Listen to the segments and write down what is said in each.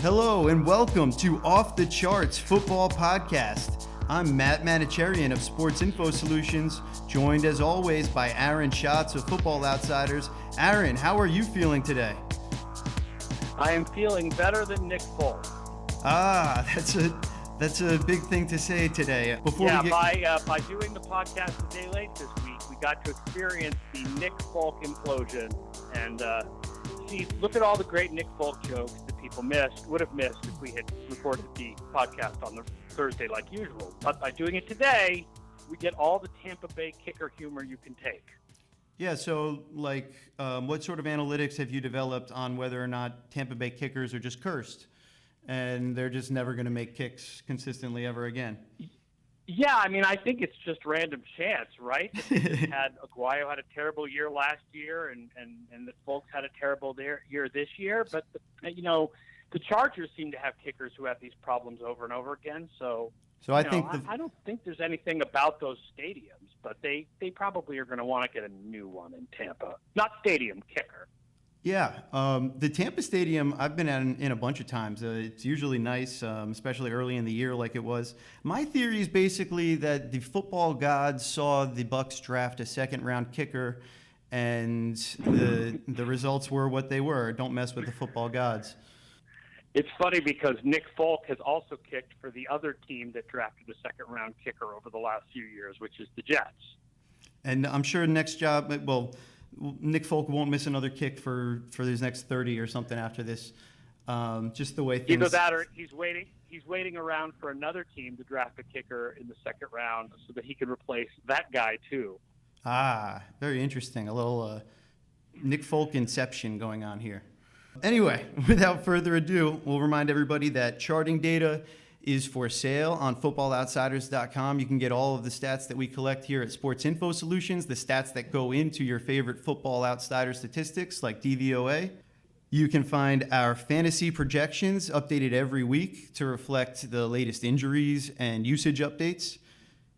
Hello and welcome to Off the Charts Football Podcast. I'm Matt Manocherian of Sports Info Solutions, joined as always by Aaron Schatz of Football Outsiders. Aaron, how are you feeling today? I am feeling better than Nick Foles. That's a big thing to say today. By doing the podcast a day late this week, we got to experience the Nick Folk implosion and look at all the great Nick Folk jokes that people would have missed if we had recorded the podcast on the Thursday like usual. But by doing it today, we get all the Tampa Bay kicker humor you can take. Yeah, so what sort of analytics have you developed on whether or not Tampa Bay kickers are just cursed and they're just never going to make kicks consistently ever again? Yeah, I mean, I think it's just random chance, right? Aguayo had a terrible year last year, and the Folks had a terrible year this year. But, the Chargers seem to have kickers who have these problems over and over again. I don't think there's anything about those stadiums, but they probably are going to want to get a new one in Tampa. Not stadium, kicker. Yeah, the Tampa Stadium, I've been in a bunch of times. It's usually nice, especially early in the year like it was. My theory is basically that the football gods saw the Bucs draft a second-round kicker, and the results were what they were. Don't mess with the football gods. It's funny because Nick Folk has also kicked for the other team that drafted a second-round kicker over the last few years, which is the Jets. And I'm sure Nick Folk won't miss another kick for his next 30 or something after this. Just the way things... Either that or he's waiting around for another team to draft a kicker in the second round so that he can replace that guy too. Very interesting. A little Nick Folk inception going on here. Anyway, without further ado, we'll remind everybody that charting data is for sale on footballoutsiders.com. You can get all of the stats that we collect here at Sports Info Solutions, the stats that go into your favorite Football Outsider statistics like DVOA. You can find our fantasy projections updated every week to reflect the latest injuries and usage updates.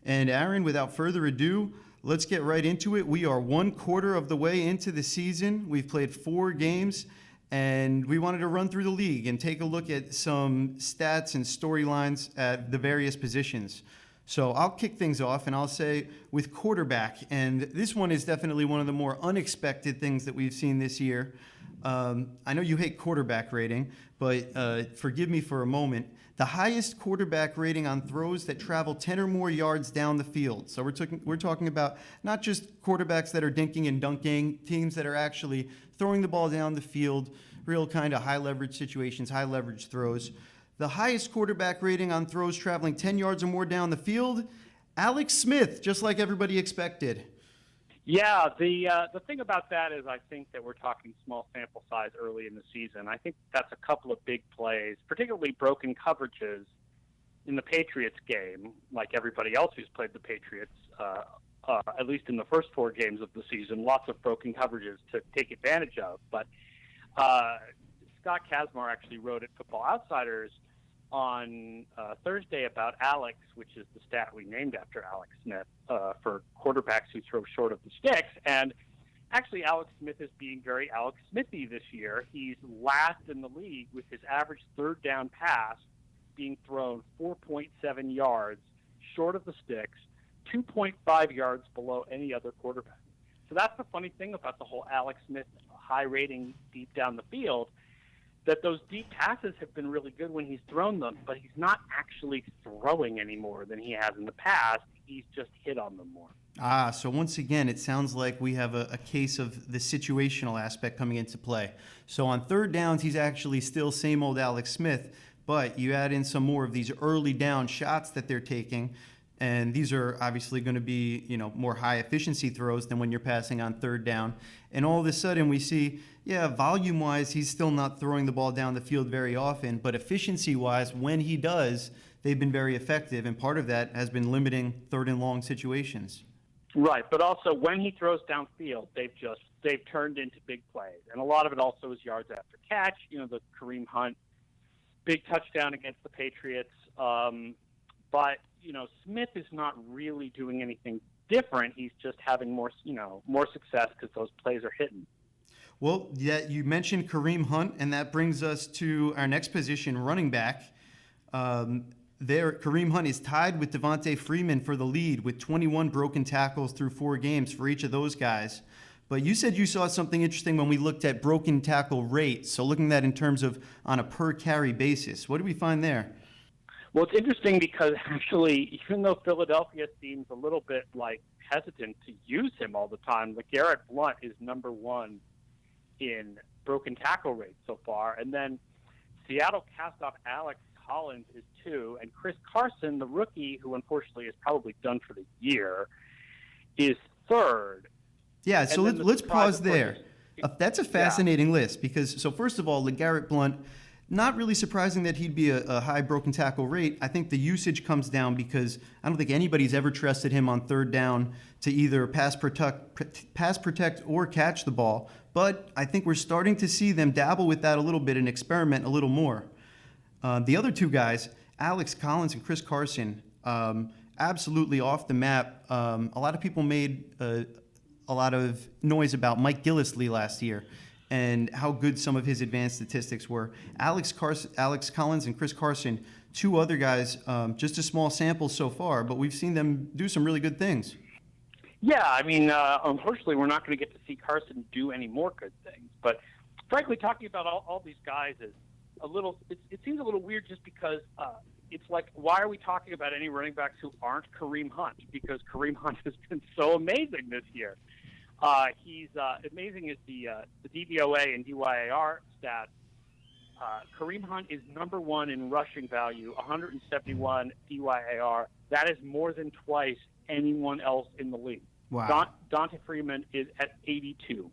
And Aaron, without further ado, let's get right into it. We are 1/4 of the way into the season. We've played 4 games. And we wanted to run through the league and take a look at some stats and storylines at the various positions. So I'll kick things off and I'll say with quarterback, and this one is definitely one of the more unexpected things that we've seen this year. I know you hate quarterback rating, but forgive me for a moment. The highest quarterback rating on throws that travel 10 or more yards down the field. So we're talking about not just quarterbacks that are dinking and dunking, teams that are actually throwing the ball down the field, real kind of high leverage situations, high leverage throws. The highest quarterback rating on throws traveling 10 yards or more down the field, Alex Smith, just like everybody expected. Yeah, the thing about that is I think that we're talking small sample size early in the season. I think that's a couple of big plays, particularly broken coverages in the Patriots game, like everybody else who's played the Patriots, at least in the first 4 games of the season, lots of broken coverages to take advantage of. But Scott Kazmar actually wrote at Football Outsiders on Thursday about Alex, which is the stat we named after Alex Smith, for quarterbacks who throw short of the sticks. And actually, Alex Smith is being very Alex Smithy this year. He's last in the league with his average third down pass being thrown 4.7 yards short of the sticks, 2.5 yards below any other quarterback. So that's the funny thing about the whole Alex Smith high rating deep down the field, that those deep passes have been really good when he's thrown them, but he's not actually throwing any more than he has in the past. He's just hit on them more. So once again, it sounds like we have a case of the situational aspect coming into play. So on third downs, he's actually still same old Alex Smith, but you add in some more of these early down shots that they're taking, and these are obviously going to be, more high efficiency throws than when you're passing on third down. And all of a sudden we see, volume-wise, he's still not throwing the ball down the field very often, but efficiency-wise, when he does, they've been very effective, and part of that has been limiting third and long situations. Right, but also when he throws downfield, they've turned into big plays, and a lot of it also is yards after catch. The Kareem Hunt big touchdown against the Patriots, but Smith is not really doing anything different. He's just having more success because those plays are hitting. Well, yeah, you mentioned Kareem Hunt, and that brings us to our next position, running back. Kareem Hunt is tied with Devontae Freeman for the lead with 21 broken tackles through 4 games for each of those guys. But you said you saw something interesting when we looked at broken tackle rate. So looking at that in terms of on a per carry basis, what do we find there? Well, it's interesting because actually, even though Philadelphia seems a little bit like hesitant to use him all the time, LeGarrette Blount is number 1 in broken tackle rate so far. And then Seattle cast off Alex Collins is 2, and Chris Carson, the rookie, who unfortunately is probably done for the year, is 3rd. Yeah, so let's pause there. That's a fascinating list because, so first of all, LeGarrette Blount, not really surprising that he'd be a high broken tackle rate. I think the usage comes down because I don't think anybody's ever trusted him on 3rd down to either pass protect or catch the ball. But I think we're starting to see them dabble with that a little bit and experiment a little more. The other 2 guys, Alex Collins and Chris Carson, absolutely off the map. A lot of people made a lot of noise about Mike Gillislee last year and how good some of his advanced statistics were. Alex Collins and Chris Carson, 2 other guys, just a small sample so far, but we've seen them do some really good things. Yeah, I mean, unfortunately, we're not going to get to see Carson do any more good things. But frankly, talking about all these guys is a little. It seems a little weird just because it's like, why are we talking about any running backs who aren't Kareem Hunt? Because Kareem Hunt has been so amazing this year. He's amazing as the DVOA and DYAR stats. Kareem Hunt is number 1 in rushing value, 171 DYAR. That is more than twice anyone else in the league. Wow. Dante Freeman is at 82.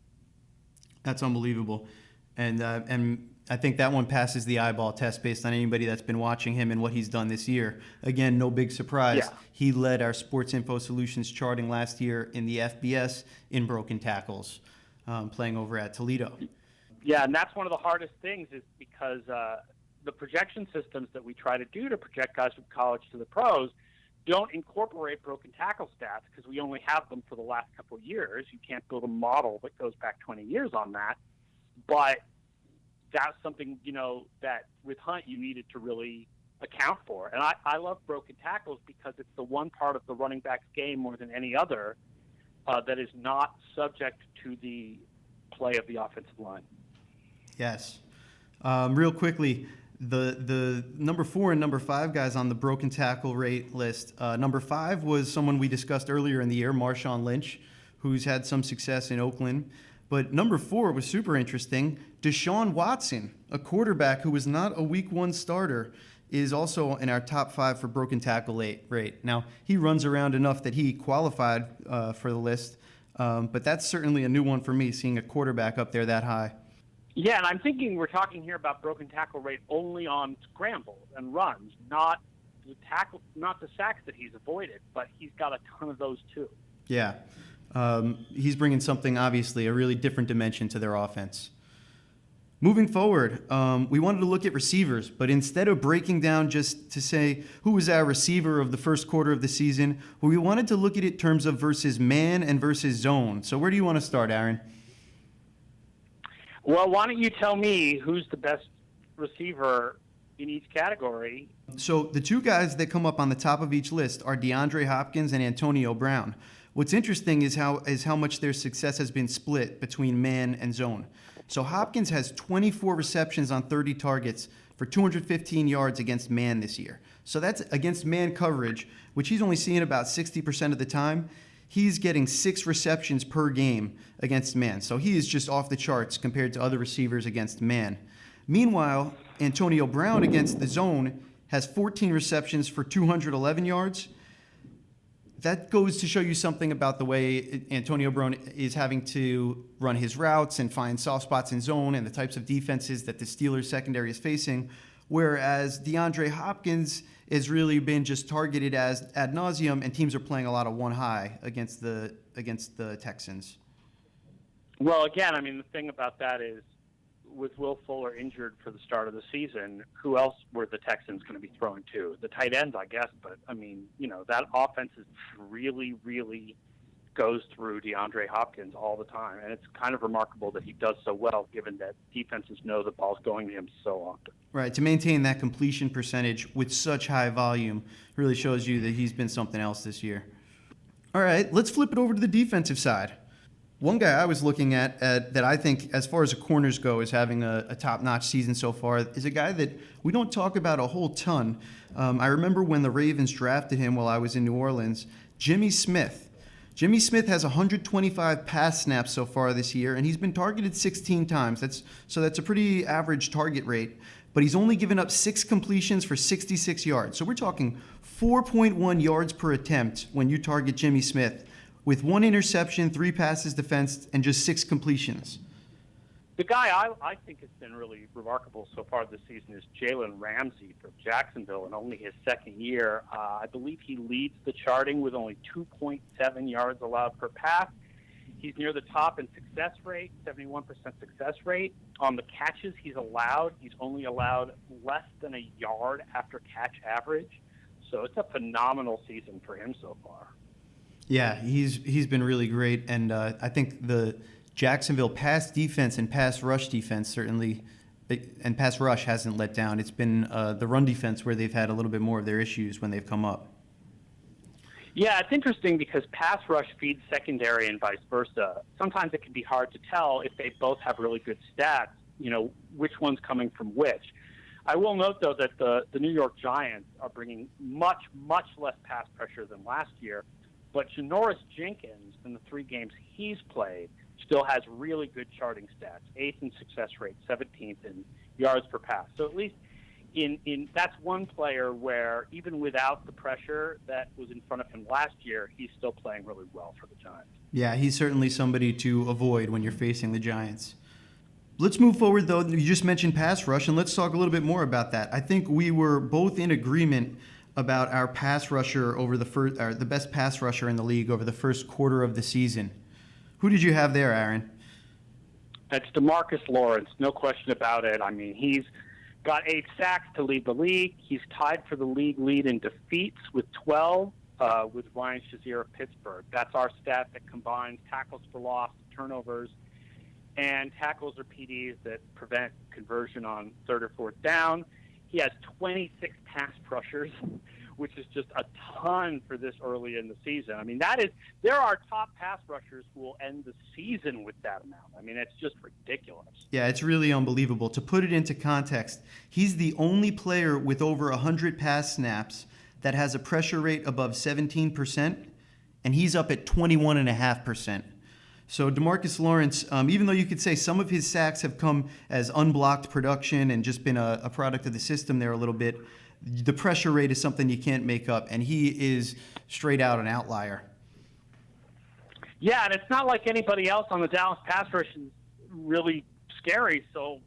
That's unbelievable. And I think that one passes the eyeball test based on anybody that's been watching him and what he's done this year. Again, no big surprise. Yeah. He led our Sports Info Solutions charting last year in the FBS in broken tackles, playing over at Toledo. Yeah, and that's one of the hardest things is because the projection systems that we try to do to project guys from college to the pros don't incorporate broken tackle stats because we only have them for the last couple of years. You can't build a model that goes back 20 years on that. But that's something, that with Hunt you needed to really account for. And I love broken tackles because it's the one part of the running back's game more than any other that is not subject to the play of the offensive line. Yes. Real quickly, the number 4 and number 5 guys on the broken tackle rate list. Number 5 was someone we discussed earlier in the year, Marshawn Lynch, who's had some success in Oakland. But number 4 was super interesting. Deshaun Watson, a quarterback who was not a week 1 starter, is also in our top 5 for broken tackle rate. Now, he runs around enough that he qualified for the list, but that's certainly a new one for me, seeing a quarterback up there that high. Yeah, and I'm thinking we're talking here about broken tackle rate only on scrambles and runs, not the sacks that he's avoided, but he's got a ton of those too. Yeah. He's bringing something, obviously, a really different dimension to their offense. Moving forward, we wanted to look at receivers, but instead of breaking down just to say who was our receiver of the first quarter of the season, we wanted to look at it in terms of versus man and versus zone. So where do you want to start, Aaron? Well, why don't you tell me who's the best receiver in each category? So the 2 guys that come up on the top of each list are DeAndre Hopkins and Antonio Brown. What's interesting is how much their success has been split between man and zone. So Hopkins has 24 receptions on 30 targets for 215 yards against man this year. So that's against man coverage, which he's only seeing about 60% of the time. He's getting 6 receptions per game against man. So he is just off the charts compared to other receivers against man. Meanwhile, Antonio Brown against the zone has 14 receptions for 211 yards. That goes to show you something about the way Antonio Brown is having to run his routes and find soft spots in zone and the types of defenses that the Steelers secondary is facing, whereas DeAndre Hopkins has really been just targeted as ad nauseum, and teams are playing a lot of one high against the Texans. Well, again, I mean, the thing about that is with Will Fuller injured for the start of the season, who else were the Texans going to be throwing to? The tight ends, I guess, but I mean, that offense is really, really goes through DeAndre Hopkins all the time. And it's kind of remarkable that he does so well, given that defenses know the ball's going to him so often. Right, to maintain that completion percentage with such high volume really shows you that he's been something else this year. All right, let's flip it over to the defensive side. One guy I was looking at that I think, as far as the corners go, is having a top-notch season so far is a guy that we don't talk about a whole ton. I remember when the Ravens drafted him while I was in New Orleans, Jimmy Smith. Jimmy Smith has 125 pass snaps so far this year, and he's been targeted 16 times. That's a pretty average target rate, but he's only given up 6 completions for 66 yards. So we're talking 4.1 yards per attempt when you target Jimmy Smith, with 1 interception, 3 passes defensed, and just 6 completions. The guy I think has been really remarkable so far this season is Jalen Ramsey from Jacksonville, in only his second year. I believe he leads the charting with only 2.7 yards allowed per pass. He's near the top in success rate, 71% success rate. On the catches he's only allowed less than a yard after catch average. So it's a phenomenal season for him so far. Yeah, he's been really great, and I think the Jacksonville pass defense and pass rush defense certainly, and pass rush hasn't let down. It's been the run defense where they've had a little bit more of their issues when they've come up. Yeah, it's interesting because pass rush feeds secondary and vice versa. Sometimes it can be hard to tell if they both have really good stats, which one's coming from which. I will note, though, that the New York Giants are bringing much, much less pass pressure than last year, but Janoris Jenkins, in the 3 games he's played, still has really good charting stats, 8th in success rate, 17th in yards per pass. So at least in that's one player where even without the pressure that was in front of him last year, he's still playing really well for the Giants. Yeah, he's certainly somebody to avoid when you're facing the Giants. Let's move forward, though. You just mentioned pass rush, and let's talk a little bit more about that. I think we were both in agreement about our pass rusher over the best pass rusher in the league over the first quarter of the season. Who did you have there, Aaron? That's DeMarcus Lawrence, no question about it. I mean, he's got 8 sacks to lead the league. He's tied for the league lead in defeats with 12 with Ryan Shazier of Pittsburgh. That's our stat that combines tackles for loss, turnovers, and tackles or PDs that prevent conversion on 3rd or 4th down. He has 26 pass pressures, which is just a ton for this early in the season. I mean, there are top pass rushers who will end the season with that amount. I mean, it's just ridiculous. Yeah, it's really unbelievable. To put it into context, he's the only player with over 100 pass snaps that has a pressure rate above 17%, and he's up at 21.5%. So DeMarcus Lawrence, even though you could say some of his sacks have come as unblocked production and just been a product of the system there a little bit, the pressure rate is something you can't make up, and he is straight out an outlier. Yeah, and it's not like anybody else on the Dallas pass rush is really scary. So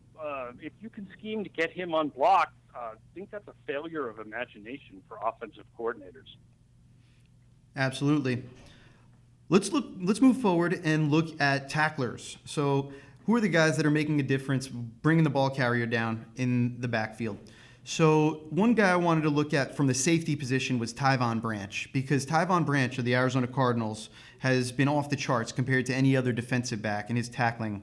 if you can scheme to get him unblocked, I think that's a failure of imagination for offensive coordinators. Absolutely. Let's move forward and look at tacklers. So who are the guys that are making a difference, bringing the ball carrier down in the backfield? So one guy I wanted to look at from the safety position was Tyvon Branch, because Tyvon Branch of the Arizona Cardinals has been off the charts compared to any other defensive back in his tackling.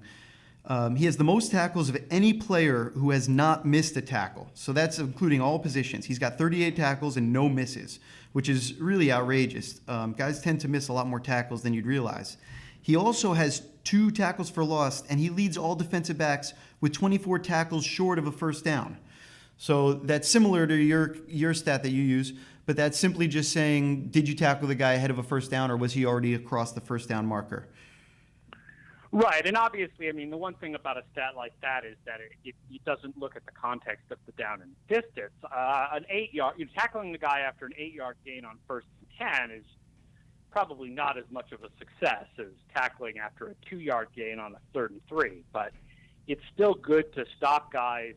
He has the most tackles of any player who has not missed a tackle. So that's including all positions. He's got 38 tackles and no misses, which is really outrageous. Guys tend to miss a lot more tackles than you'd realize. He also has 2 tackles for loss, and he leads all defensive backs with 24 tackles short of a first down. So that's similar to your stat that you use, but that's simply just saying, did you tackle the guy ahead of a first down, or was he already across the first down marker? Right, and obviously, I mean, the one thing about a stat like that is that it doesn't look at the context of the down and distance. An 8-yard, you're tackling the guy after an 8-yard gain on 1st and 10 is probably not as much of a success as tackling after a 2-yard gain on a 3rd and 3. But it's still good to stop guys,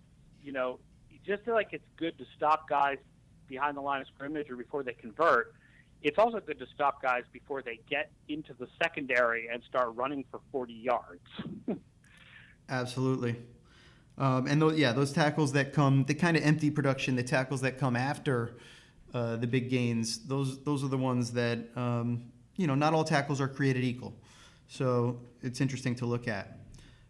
just like it's good to stop guys behind the line of scrimmage or before they convert. It's also good to stop guys before they get into the secondary and start running for 40 yards. Absolutely. And those tackles that come, the kind of empty production, the tackles that come after the big gains, those are the ones that not all tackles are created equal. So it's interesting to look at.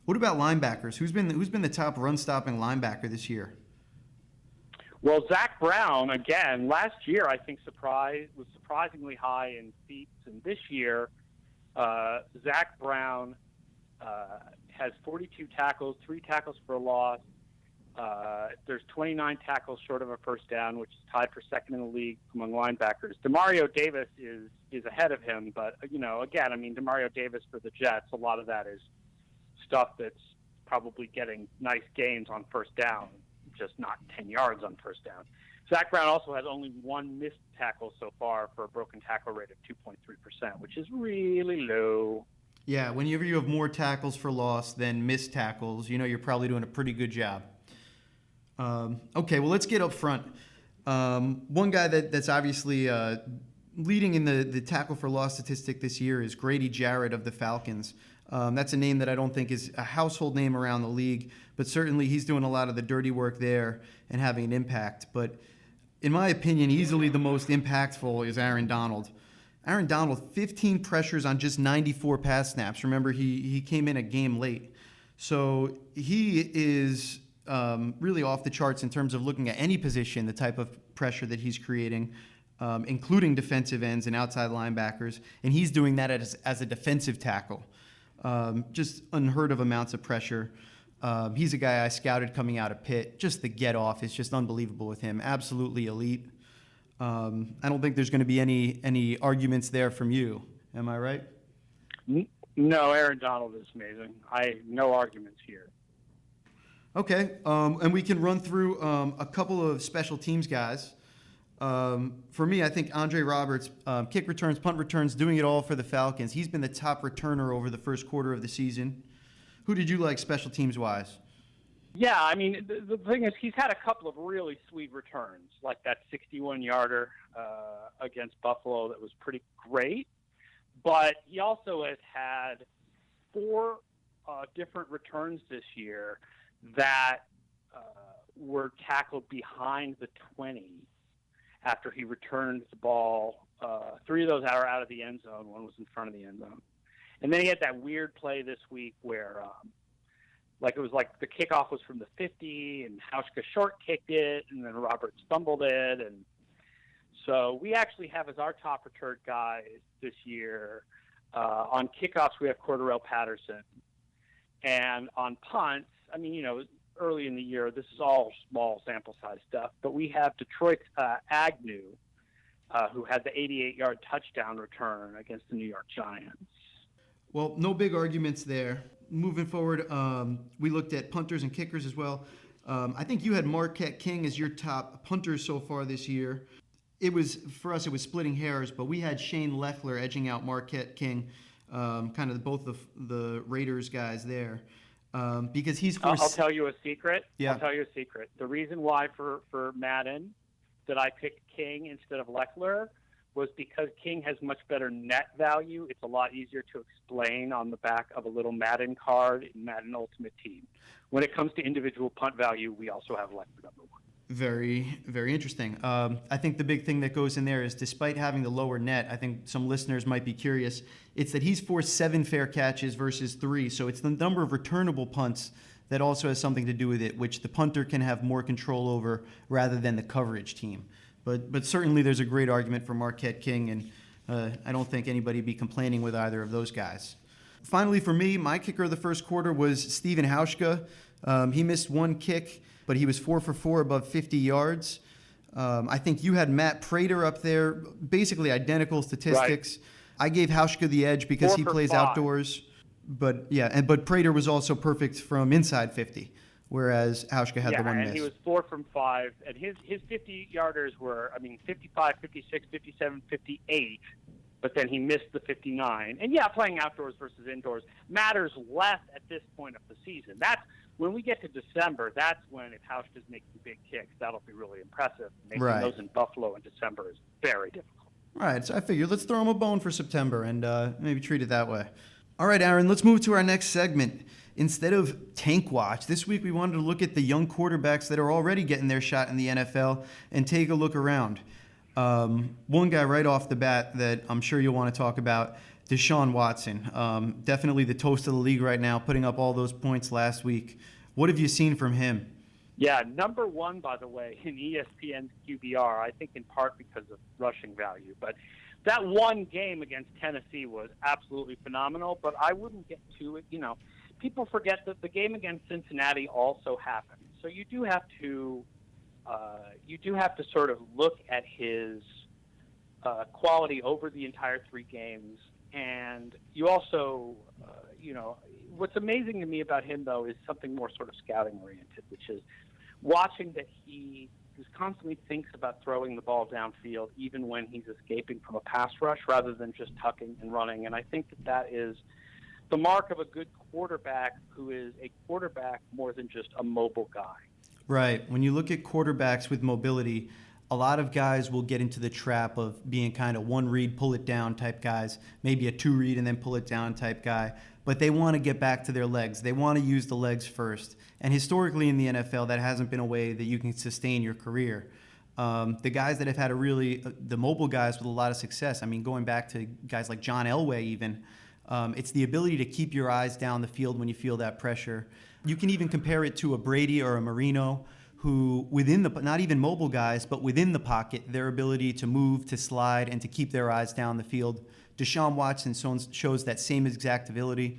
What about linebackers? Who's been the top run-stopping linebacker this year? Well, Zach Brown, again, last year I think was surprisingly high in feats, and this year Zach Brown has 42 tackles, 3 tackles for a loss. There's 29 tackles short of a first down, which is tied for second in the league among linebackers. Demario Davis is ahead of him, but again, I mean, Demario Davis for the Jets, a lot of that is stuff that's probably getting nice gains on first down, just not 10 yards on first down. Zach Brown also has only 1 missed tackle so far for a broken tackle rate of 2.3%, which is really low. Yeah, whenever you have more tackles for loss than missed tackles, you're probably doing a pretty good job. Okay, well, let's get up front. One guy that's obviously leading in the tackle for loss statistic this year is Grady Jarrett of the Falcons. That's a name that I don't think is a household name around the league, but certainly he's doing a lot of the dirty work there and having an impact. But in my opinion, easily the most impactful is Aaron Donald. Aaron Donald, 15 pressures on just 94 pass snaps. Remember, he came in a game late. So he is really off the charts in terms of looking at any position, the type of pressure that he's creating, including defensive ends and outside linebackers. And he's doing that as a defensive tackle. Just unheard of amounts of pressure. He's a guy I scouted coming out of Pitt. Just the get off is just unbelievable with him. Absolutely elite. I don't think there's going to be any arguments there from you. Am I right? No, Aaron Donald is amazing. No arguments here. Okay, and we can run through a couple of special teams guys. For me, I think Andre Roberts, kick returns, punt returns, doing it all for the Falcons. He's been the top returner over the first quarter of the season. Who did you like special teams-wise? Yeah, I mean, the thing is he's had a couple of really sweet returns, like that 61-yarder against Buffalo that was pretty great. But he also has had 4 different returns this year that were tackled behind the 20 after he returned the ball. 3 of those are out of the end zone. 1 was in front of the end zone. And then he had that weird play this week where it was like the kickoff was from the 50 and Hauschka short kicked it and then Roberts fumbled it. And so we actually have as our top return guys this year. On kickoffs, we have Cordarrelle Patterson. And on punts, I mean, early in the year, this is all small sample size stuff, but we have Detroit's Agnew, who had the 88-yard touchdown return against the New York Giants. Well, no big arguments there. Moving forward, we looked at punters and kickers as well. I think you had Marquette King as your top punter so far this year. For us, it was splitting hairs, but we had Shane Lechler edging out Marquette King, kind of both the Raiders guys there. Because he's I'll tell you a secret. Yeah. I'll tell you a secret. The reason why for Madden that I picked King instead of Lechler was because King has much better net value. It's a lot easier to explain on the back of a little Madden card in Madden Ultimate Team. When it comes to individual punt value, we also have Lechler number 1. Very, very interesting. I think the big thing that goes in there is despite having the lower net, I think some listeners might be curious, it's that he's forced 7 fair catches versus 3. So it's the number of returnable punts that also has something to do with it, which the punter can have more control over rather than the coverage team. But certainly there's a great argument for Marquette King, and I don't think anybody would be complaining with either of those guys. Finally, for me, my kicker of the first quarter was Steven Hauschka. He missed 1 kick, but he was 4 for 4 above 50 yards. I think you had Matt Prater up there, basically identical statistics. Right. I gave Hauschka the edge because he plays 5. Outdoors. But but Prater was also perfect from inside 50, whereas Hauschka had the 1 miss. Yeah, and he was 4 from 5. And his 50-yarders were, 55, 56, 57, 58. But then he missed the 59. And, playing outdoors versus indoors matters less at this point of the season. That's when we get to December, that's when if Hauschka's making big kicks, that'll be really impressive. Making those in Buffalo in December is very difficult. Right, so I figured let's throw him a bone for September and maybe treat it that way. All right, Aaron, let's move to our next segment. Instead of Tank Watch, this week we wanted to look at the young quarterbacks that are already getting their shot in the NFL and take a look around. One guy right off the bat that I'm sure you'll want to talk about, Deshaun Watson. Definitely the toast of the league right now, putting up all those points last week. What have you seen from him? Yeah, number one, by the way, in ESPN's QBR, I think in part because of rushing value. But that one game against Tennessee was absolutely phenomenal, but I wouldn't get to it. People forget that the game against Cincinnati also happened. So you do have to sort of look at his quality over the entire 3 games. And you also, what's amazing to me about him, though, is something more sort of scouting-oriented, which is watching that he just constantly thinks about throwing the ball downfield, even when he's escaping from a pass rush, rather than just tucking and running. And I think that is the mark of a good quarterback who is a quarterback more than just a mobile guy. Right. When you look at quarterbacks with mobility, a lot of guys will get into the trap of being kind of one read, pull it down type guys, maybe a 2 read and then pull it down type guy. But they want to get back to their legs. They want to use the legs first. And historically in the NFL, that hasn't been a way that you can sustain your career. The guys that have had the mobile guys with a lot of success, I mean, going back to guys like John Elway even, it's the ability to keep your eyes down the field when you feel that pressure. You can even compare it to a Brady or a Marino, who not even mobile guys, but within the pocket, their ability to move, to slide, and to keep their eyes down the field. Deshaun Watson shows that same exact ability.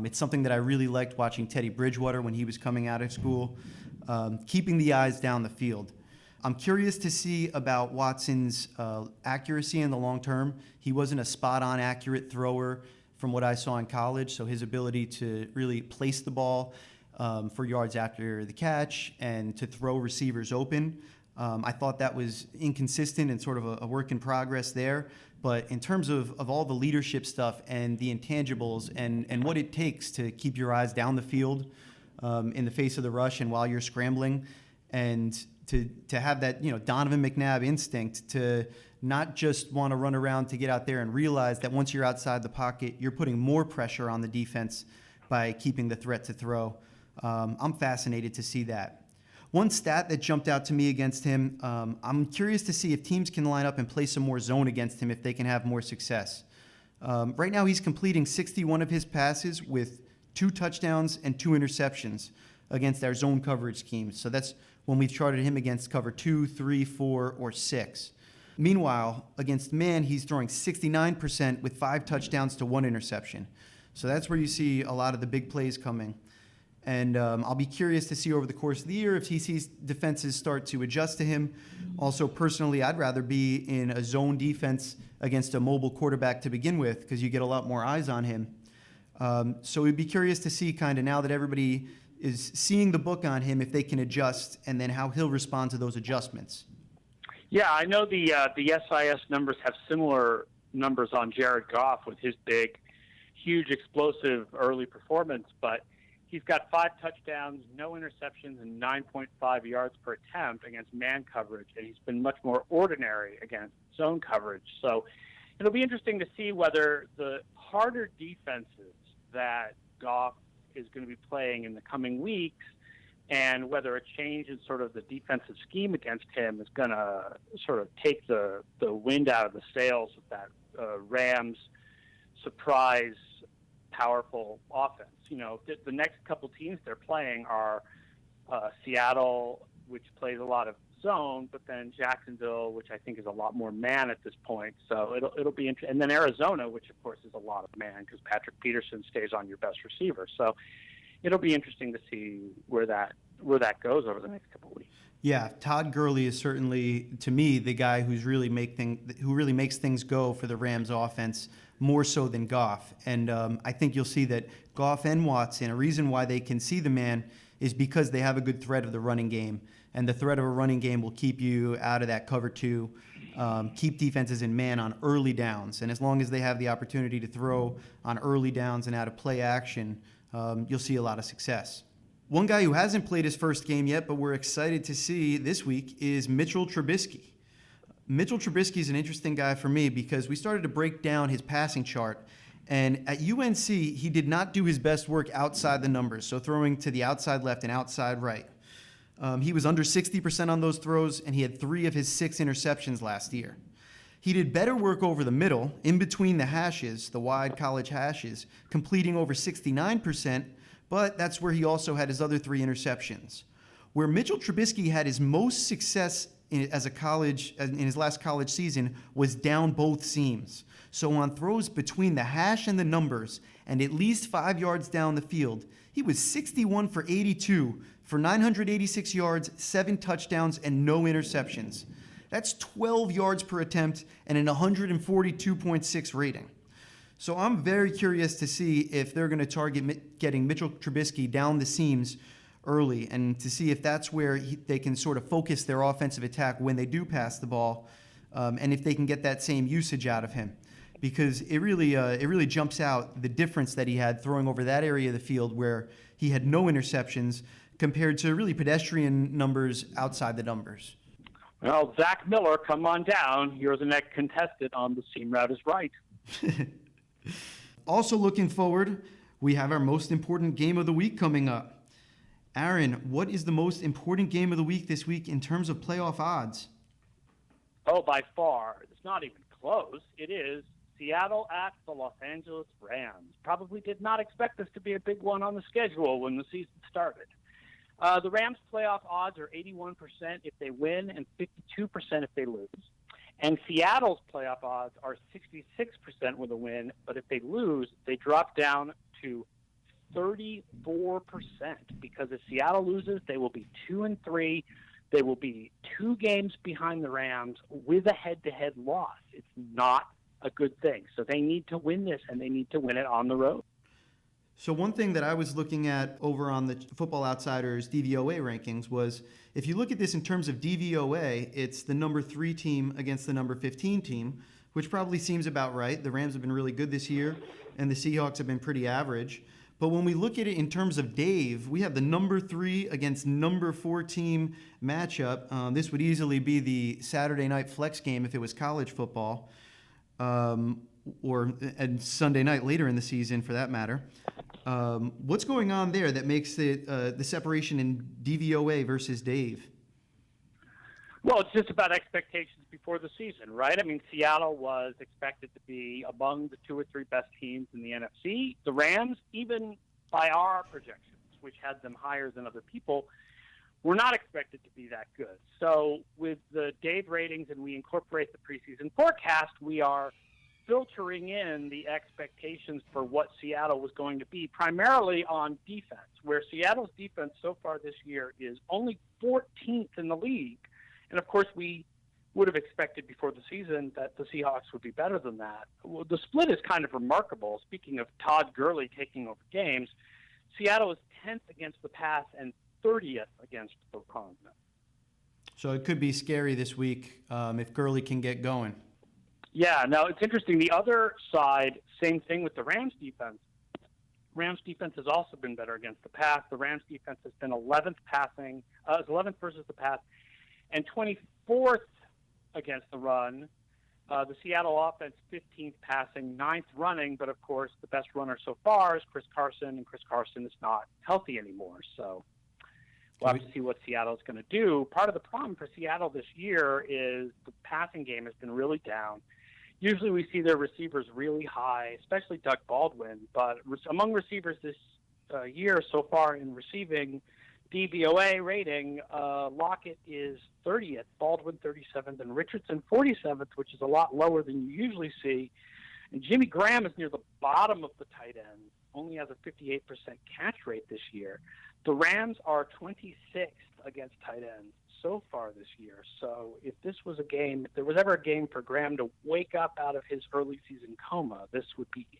It's something that I really liked watching Teddy Bridgewater when he was coming out of school, keeping the eyes down the field. I'm curious to see about Watson's accuracy in the long term. He wasn't a spot-on accurate thrower from what I saw in college, so his ability to really place the ball for yards after the catch and to throw receivers open. I thought that was inconsistent and sort of a work in progress there. But in terms of all the leadership stuff and the intangibles and what it takes to keep your eyes down the field in the face of the rush and while you're scrambling, and to have that Donovan McNabb instinct to not just want to run around to get out there and realize that once you're outside the pocket, you're putting more pressure on the defense by keeping the threat to throw. I'm fascinated to see that. One stat that jumped out to me against him, I'm curious to see if teams can line up and play some more zone against him if they can have more success. Right now he's completing 61 of his passes with 2 touchdowns and 2 interceptions against our zone coverage schemes. So that's when we've charted him against cover 2, 3, 4, or 6. Meanwhile, against man, he's throwing 69% with 5 touchdowns to 1 interception. So that's where you see a lot of the big plays coming. And I'll be curious to see over the course of the year if he sees defenses start to adjust to him. Also, personally, I'd rather be in a zone defense against a mobile quarterback to begin with because you get a lot more eyes on him. So we'd be curious to see kind of now that everybody is seeing the book on him, if they can adjust and then how he'll respond to those adjustments. Yeah, I know the SIS numbers have similar numbers on Jared Goff with his big, huge, explosive early performance, but he's got 5 touchdowns, no interceptions, and 9.5 yards per attempt against man coverage, and he's been much more ordinary against zone coverage. So it'll be interesting to see whether the harder defenses that Goff is going to be playing in the coming weeks and whether a change in sort of the defensive scheme against him is going to sort of take the wind out of the sails of that Rams surprise powerful offense. The next couple teams they're playing are Seattle, which plays a lot of zone, but then Jacksonville, which I think is a lot more man at this point. So it'll be interesting. And then Arizona, which of course is a lot of man because Patrick Peterson stays on your best receiver. So it'll be interesting to see where that goes over the next couple of weeks. Yeah, Todd Gurley is certainly, to me, the guy who really makes things go for the Rams offense more so than Goff. And I think you'll see that Goff and Watson, a reason why they can see the man is because they have a good threat of the running game. And the threat of a running game will keep you out of that cover 2, keep defenses in man on early downs. And as long as they have the opportunity to throw on early downs and out of play action, you'll see a lot of success. One guy who hasn't played his first game yet, but we're excited to see this week, is Mitchell Trubisky. Mitchell Trubisky is an interesting guy for me because we started to break down his passing chart. And at UNC, he did not do his best work outside the numbers, so throwing to the outside left and outside right. He was under 60% on those throws, and he had 3 of his 6 interceptions last year. He did better work over the middle, in between the hashes, the wide college hashes, completing over 69%, but that's where he also had his other 3 interceptions. Where Mitchell Trubisky had his most success in his last college season was down both seams. So on throws between the hash and the numbers, and at least 5 yards down the field, he was 61 for 82 for 986 yards, 7 touchdowns, and no interceptions. That's 12 yards per attempt and an 142.6 rating. So I'm very curious to see if they're going to target getting Mitchell Trubisky down the seams early, and to see if that's where they can sort of focus their offensive attack when they do pass the ball, and if they can get that same usage out of him. Because it really jumps out the difference that he had throwing over that area of the field where he had no interceptions compared to really pedestrian numbers outside the numbers. Well, Zach Miller, come on down. You're the next contestant on the seam route is right. Also looking forward, we have our most important game of the week coming up. Aaron, what is the most important game of the week this week in terms of playoff odds? Oh, by far. It's not even close. It is Seattle at the Los Angeles Rams. Probably did not expect this to be a big one on the schedule when the season started. The Rams' playoff odds are 81% if they win and 52% if they lose. And Seattle's playoff odds are 66% with a win, but if they lose, they drop down to 34%, because if Seattle loses, they will be 2-3. They will be 2 games behind the Rams with a head-to-head loss. It's not a good thing. So they need to win this, and they need to win it on the road. So one thing that I was looking at over on the Football Outsiders DVOA rankings was, if you look at this in terms of DVOA, it's the number 3 team against the number 15 team, which probably seems about right. The Rams have been really good this year, and the Seahawks have been pretty average. But when we look at it in terms of Dave, we have the number 3 against number 4 team matchup. This would easily be the Saturday night flex game if it was college football, or and Sunday night later in the season for that matter. What's going on there that makes it the separation in DVOA versus Dave? Well, it's just about expectations before the season, right? I mean, Seattle was expected to be among the 2 or 3 best teams in the NFC. The Rams, even by our projections, which had them higher than other people, were not expected to be that good. So with the Dave ratings and we incorporate the preseason forecast, we are filtering in the expectations for what Seattle was going to be, primarily on defense, where Seattle's defense so far this year is only 14th in the league. And, of course, we would have expected before the season that the Seahawks would be better than that. Well, the split is kind of remarkable. Speaking of Todd Gurley taking over games, Seattle is 10th against the pass and 30th against the run. So it could be scary this week if Gurley can get going. Yeah, no, it's interesting. The other side, same thing with the Rams defense. Rams defense has also been better against the pass. The Rams defense has been 11th versus the pass, and 24th against the run. The Seattle offense, 15th passing, 9th running, but of course the best runner so far is Chris Carson, and Chris Carson is not healthy anymore. So we'll have to see what Seattle's going to do. Part of the problem for Seattle this year is the passing game has been really down. Usually we see their receivers really high, especially Doug Baldwin, but among receivers this year so far in receiving DVOA rating, Lockett is 30th, Baldwin 37th, and Richardson 47th, which is a lot lower than you usually see. And Jimmy Graham is near the bottom of the tight end, only has a 58% catch rate this year. The Rams are 26th against tight ends so far this year. So if this was a game, if there was ever a game for Graham to wake up out of his early season coma, this would be it.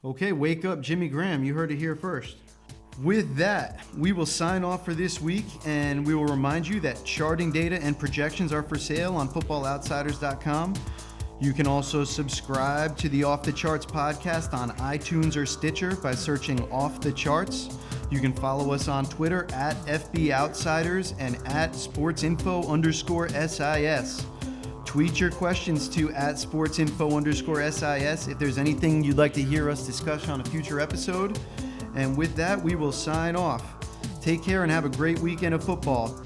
Okay, wake up Jimmy Graham. You heard it here first. With that, we will sign off for this week, and we will remind you that charting data and projections are for sale on footballoutsiders.com. You can also subscribe to the Off the Charts podcast on iTunes or Stitcher by searching Off the Charts. You can follow us on Twitter at FBOutsiders and at sportsinfo_SIS. Tweet your questions to at sportsinfo_SIS if there's anything you'd like to hear us discuss on a future episode. And with that, we will sign off. Take care and have a great weekend of football.